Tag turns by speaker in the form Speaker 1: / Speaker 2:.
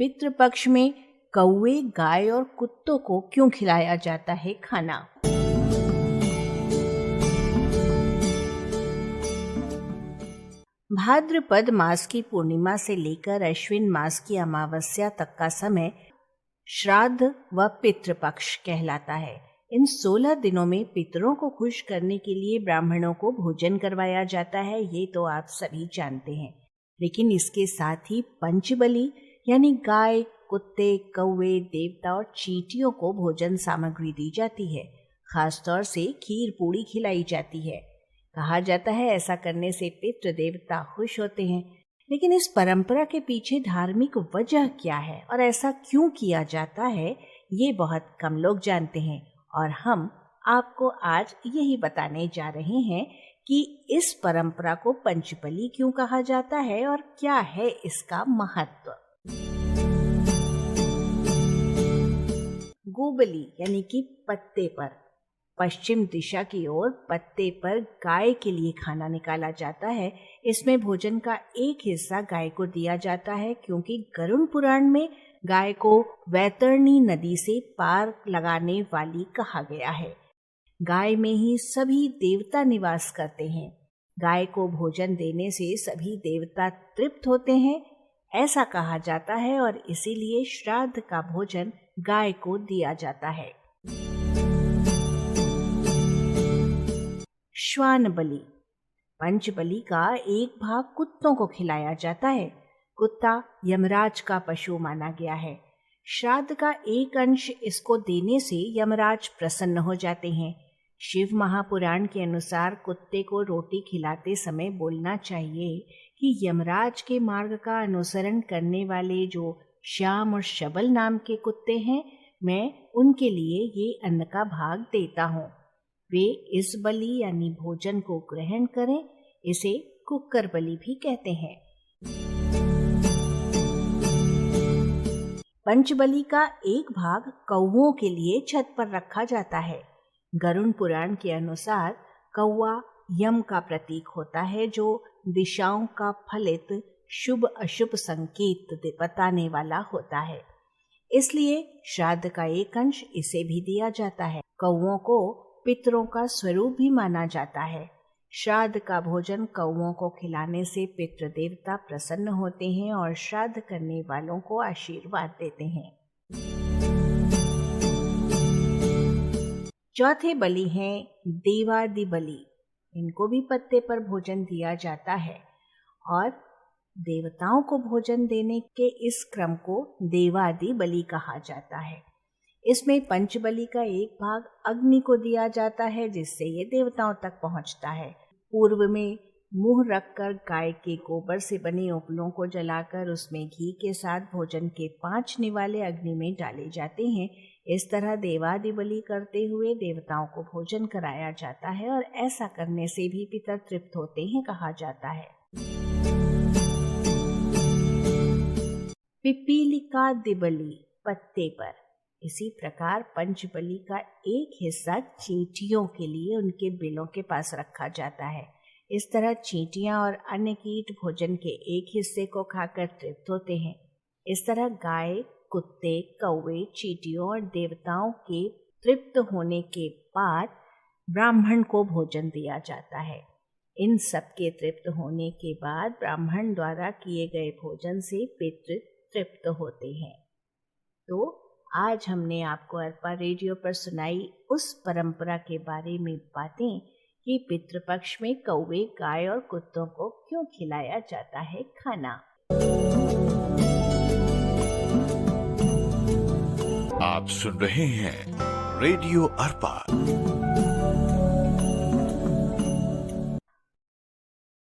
Speaker 1: पितृपक्ष में कौवे, गाय और कुत्तों को क्यों खिलाया जाता है खाना? भाद्रपद मास की पूर्णिमा से लेकर अश्विन मास की अमावस्या तक का समय श्राद्ध व पितृपक्ष कहलाता है। इन 16 दिनों में पितरों को खुश करने के लिए ब्राह्मणों को भोजन करवाया जाता है, ये तो आप सभी जानते हैं। लेकिन इसके साथ ही पंचबली यानी गाय, कुत्ते, कौवे, देवता और चींटियों को भोजन सामग्री दी जाती है। खासतौर से खीर पूड़ी खिलाई जाती है। कहा जाता है ऐसा करने से पितृ देवता खुश होते हैं। लेकिन इस परंपरा के पीछे धार्मिक वजह क्या है और ऐसा क्यों किया जाता है, ये बहुत कम लोग जानते हैं। और हम आपको आज यही बताने जा रहे हैं कि इस परंपरा को पंचबली क्यों कहा जाता है और क्या है इसका महत्व। गोबली यानी कि पत्ते पर, पश्चिम दिशा की ओर पत्ते पर गाय के लिए खाना निकाला जाता है। इसमें भोजन का एक हिस्सा गाय को दिया जाता है, क्योंकि गरुड़ पुराण में गाय को वैतरणी नदी से पार लगाने वाली कहा गया है। गाय में ही सभी देवता निवास करते हैं। गाय को भोजन देने से सभी देवता तृप्त होते हैं, ऐसा कहा जाता है और इसीलिए श्राद्ध का भोजन गाय को दिया जाता है। श्वान बलि, पंचबली का एक भाग कुत्तों को खिलाया जाता है। कुत्ता यमराज का पशु माना गया है। श्राद्ध का एक अंश इसको देने से यमराज प्रसन्न हो जाते हैं। शिव महापुराण के अनुसार कुत्ते को रोटी खिलाते समय बोलना चाहिए कि यमराज के मार्ग का अनुसरण करने वाले जो श्याम और शबल नाम के कुत्ते हैं, मैं उनके लिए ये अन्न का भाग देता हूँ। वे इस बलि यानी भोजन को ग्रहण करें। इसे कुक्कर बलि भी कहते हैं। पंचबली का एक भाग कौवों के लिए छत पर रखा जाता है। गरुड़ पुराण के अनुसार कौवा यम का प्रतीक होता है, जो दिशाओं का फलित शुभ अशुभ संकेत बताने वाला होता है। इसलिए श्राद्ध का एक अंश इसे भी दिया जाता है। कौवों को पितरों का स्वरूप भी माना जाता है। श्राद्ध का भोजन कौवों को खिलाने से पितृ देवता प्रसन्न होते हैं और श्राद्ध करने वालों को आशीर्वाद देते हैं। चौथे बलि हैं देवादि बलि। इनको भी पत्ते पर भोजन दिया जाता है और देवताओं को भोजन देने के इस क्रम को देवादि बलि कहा जाता है। इसमें पंचबली का एक भाग अग्नि को दिया जाता है, जिससे ये देवताओं तक पहुंचता है। पूर्व में मुंह रखकर गाय के गोबर से बने उपलों को जलाकर उसमें घी के साथ भोजन के 5 निवाले अग्नि में डाले जाते हैं। इस तरह देवादि बलि करते हुए देवताओं को भोजन कराया जाता है और ऐसा करने से भी पितर तृप्त होते हैं, कहा जाता है। पिपीलिका दिबली, पत्ते पर। इसी प्रकार पंचबली का एक हिस्सा चींटियों के लिए उनके बिलों के पास रखा जाता है। इस तरह चींटियां और अन्य कीट भोजन के एक हिस्से को खाकर तृप्त होते हैं। इस तरह गाय, कुत्ते, कौवे, चींटियों और देवताओं के तृप्त होने के बाद ब्राह्मण को भोजन दिया जाता है। इन सब के तृप्त होने के बाद ब्राह्मण द्वारा किए गए भोजन से पितृ तृप्त होते हैं। तो आज हमने आपको अर्पा रेडियो पर सुनाई उस परंपरा के बारे में बातें कि पितृपक्ष में कौवे, गाय और कुत्तों को क्यों खिलाया जाता है खाना।
Speaker 2: आप सुन रहे हैं रेडियो अर्पा।